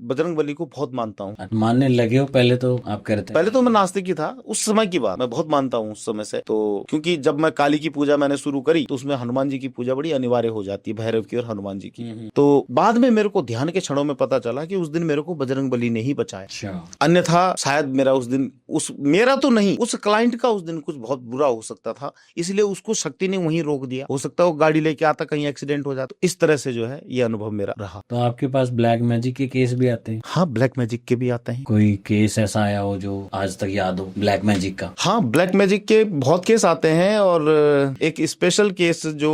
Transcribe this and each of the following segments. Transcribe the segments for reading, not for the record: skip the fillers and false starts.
बजरंगबली को बहुत मानता हूँ। मानने लगे हो? पहले तो आप कह रहे थे। पहले तो मैं नास्तिक ही था, उस समय की बात मैं बहुत मानता हूँ उस समय से। तो क्योंकि जब मैं काली की पूजा मैंने शुरू करी तो उसमें हनुमान जी की पूजा बड़ी अनिवार्य हो जाती है, भैरव की और हनुमान जी की। तो बाद में मेरे को ध्यान के क्षणों में पता चला कि उस दिन मेरे को बजरंगबली ने ही बचाया, अन्यथा शायद मेरा उस दिन मेरा तो नहीं, उस क्लाइंट का उस दिन कुछ बहुत बुरा हो सकता था, इसलिए उसको शक्ति ने वहीं रोक दिया। हो सकता है वो गाड़ी लेके आता, कहीं एक्सीडेंट हो जाता। तो इस तरह से जो है ये अनुभव मेरा रहा। तो आपके पास ब्लैक मैजिक के केस भी आते हैं? हाँ, ब्लैक मैजिक के भी आते हैं। कोई केस ऐसा आया हो जो आज तक याद हो ब्लैक मैजिक का? हाँ, ब्लैक मैजिक के बहुत केस आते हैं, और एक स्पेशल केस जो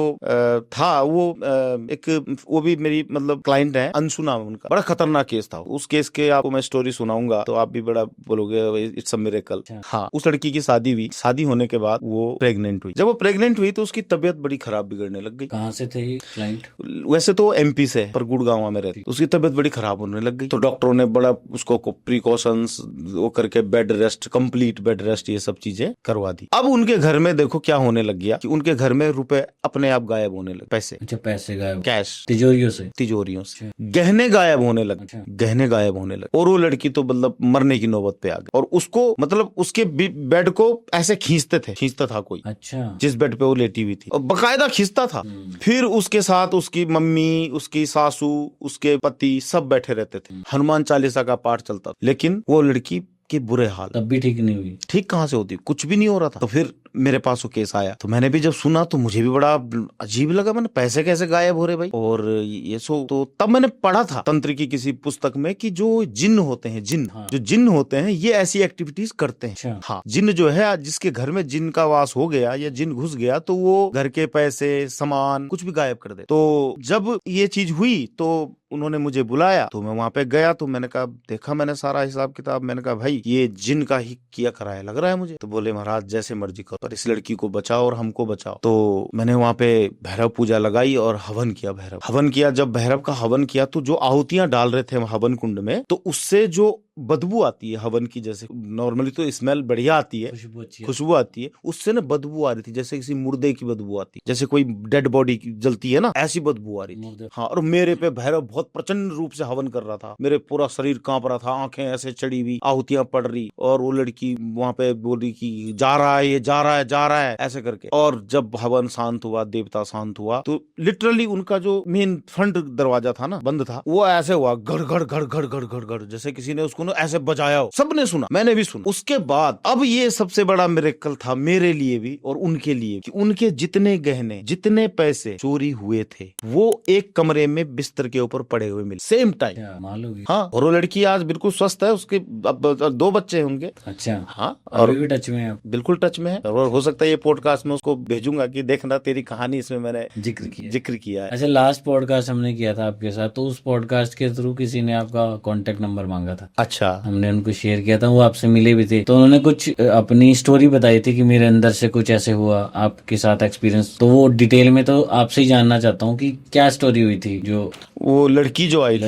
था वो भी मेरी मतलब क्लाइंट है, अंशु नाम उनका, बड़ा खतरनाक केस था। उस केस के आपको मैं स्टोरी सुनाऊंगा तो आप भी बड़ा बोलोगे इट्स अ मिरेकल। हाँ, उस लड़की की शादी हुई, शादी होने के बाद वो प्रेग्नेंट हुई। जब वो प्रेग्नेंट हुई तो उसकी तबीयत बड़ी खराब बिगड़ने लग गई। कहाँ से थे क्लाइंट? वैसे तो एमपी से, पर गुड़गांव में रहती। उसकी तबीयत बड़ी खराब होने लग गई, तो डॉक्टरों ने बड़ा उसको प्रिकॉशंस वो करके bed rest, complete bed rest, ये सब चीजें करवा दी। अब उनके घर में देखो क्या होने लग गया कि उनके घर में रुपए अपने आप गायब होने लगे, पैसे। अच्छा, पैसे गायब? कैश तिजोरियों से? गहने गायब होने लगे। अच्छा। गहने गायब होने लगे, और वो लड़की तो मतलब मरने की नौबत पे आ गई। और उसको मतलब उसके बेड को ऐसे खींचता था कोई। अच्छा। जिस बेड पे वो लेटी हुई थी, और बकायदा खींचता था। फिर उसके साथ उसकी मम्मी, उसकी सासू, उसके पति सब बैठे रहते थे, हनुमान चालीसा का पाठ चलता, लेकिन वो लड़की के बुरे हाल। तब भी ठीक नहीं हुई? ठीक कहाँ से होती, कुछ भी नहीं हो रहा था। तो फिर मेरे पास वो केस आया, तो मैंने भी जब सुना तो मुझे भी बड़ा अजीब लगा। मैंने पैसे कैसे गायब हो रहे भाई, और ये सो। तो तब मैंने पढ़ा था तंत्र की किसी पुस्तक में कि जो जिन्न होते हैं, जो जिन्न होते हैं ये ऐसी एक्टिविटीज करते हैं। अच्छा। हाँ, जिन्न जो है, जिसके घर में जिन्न का वास हो गया या जिन्न घुस गया तो वो घर के पैसे, सामान कुछ भी गायब कर दे। तो जब ये चीज हुई तो उन्होंने मुझे बुलाया, तो मैं वहां पे गया। तो मैंने कहा, देखा मैंने सारा हिसाब किताब, मैंने कहा भाई ये जिन्न का ही किया कराया लग रहा है मुझे। तो बोले महाराज जैसे मर्जी करो, पर इस लड़की को बचाओ और हमको बचाओ। तो मैंने वहां पे भैरव पूजा लगाई और हवन किया। हवन किया, जब भैरव का हवन किया तो जो आहुतियां डाल रहे थे हवन कुंड में, तो उससे जो बदबू आती है हवन की, जैसे नॉर्मली तो स्मेल बढ़िया आती है, खुशबू आती है, उससे ना बदबू आ रही थी, जैसे किसी मुर्दे की बदबू आती है, जैसे कोई डेड बॉडी जलती है ना, ऐसी बदबू आ रही थी। हाँ, और मेरे पे भैरव बहुत प्रचंड रूप से हवन कर रहा था, मेरे पूरा शरीर कांप रहा था, आंखें ऐसे चढ़ी हुई, आहुतियां पड़ रही, और वो लड़की वहां पे बोली कि जा रहा है, ये जा रहा है, जा रहा है, ऐसे करके। और जब हवन शांत हुआ, देवता शांत हुआ, तो लिटरली उनका जो मेन फ्रंट दरवाजा था ना, बंद था, वो ऐसे हुआ गड़ गड़ गड़ गड़ गड़ गड़ गड़, जैसे किसी ने उसको ऐसे बजाया हो। सबने सुना, मैंने भी सुना। उसके बाद अब ये सबसे बड़ा मिरेकल था मेरे लिए भी और उनके लिए, कि उनके जितने गहने, जितने पैसे चोरी हुए थे, वो एक कमरे में बिस्तर के ऊपर पड़े हुए मिले, सेम टाइम। हाँ, और वो लड़की आज बिल्कुल स्वस्थ है, उसके अब 2 बच्चे हैं उनके। अच्छा। हाँ, और भी टच में है? बिल्कुल टच में है, और हो सकता है ये पॉडकास्ट में उसको भेजूंगा कि देखना तेरी कहानी इसमें मैंने जिक्र किया है। अच्छा, लास्ट पॉडकास्ट हमने किया था आपके साथ, तो उस पॉडकास्ट के थ्रू किसी ने आपका कॉन्टेक्ट नंबर मांगा था। अच्छा। हमने उनको शेयर किया था, वो आपसे मिले भी थे, तो उन्होंने कुछ अपनी स्टोरी बताई थी कि मेरे अंदर से कुछ ऐसे हुआ आपके साथ एक्सपीरियंस। तो वो डिटेल में तो आपसे ही जानना चाहता हूँ कि क्या स्टोरी हुई थी। जो वो लड़की जो आई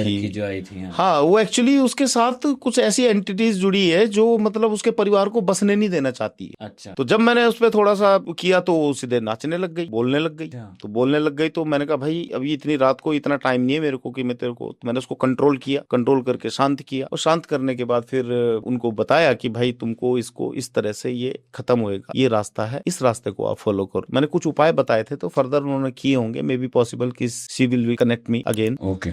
थी, हाँ, वो एक्चुअली उसके साथ कुछ ऐसी एंटिटीज जुड़ी है जो मतलब उसके परिवार को बसने नहीं देना चाहती है। अच्छा। तो जब मैंने उस पर थोड़ा सा किया तो वो सीधे नाचने लग गई, बोलने लग गई। तो बोलने लग गई तो मैंने कहा भाई अभी इतनी रात को इतना टाइम नहीं है मेरे को कि मैं तेरे को, तो मैंने उसको कंट्रोल किया, कंट्रोल करके शांत किया, और शांत करने के बाद फिर उनको बताया कि भाई तुमको इसको इस तरह से ये खत्म होएगा, ये रास्ता है, इस रास्ते को आप फॉलो करो। मैंने कुछ उपाय बताए थे, तो फर्दर उन्होंने किए होंगे, मे बी पॉसिबल कि she will be connect me again. Okay.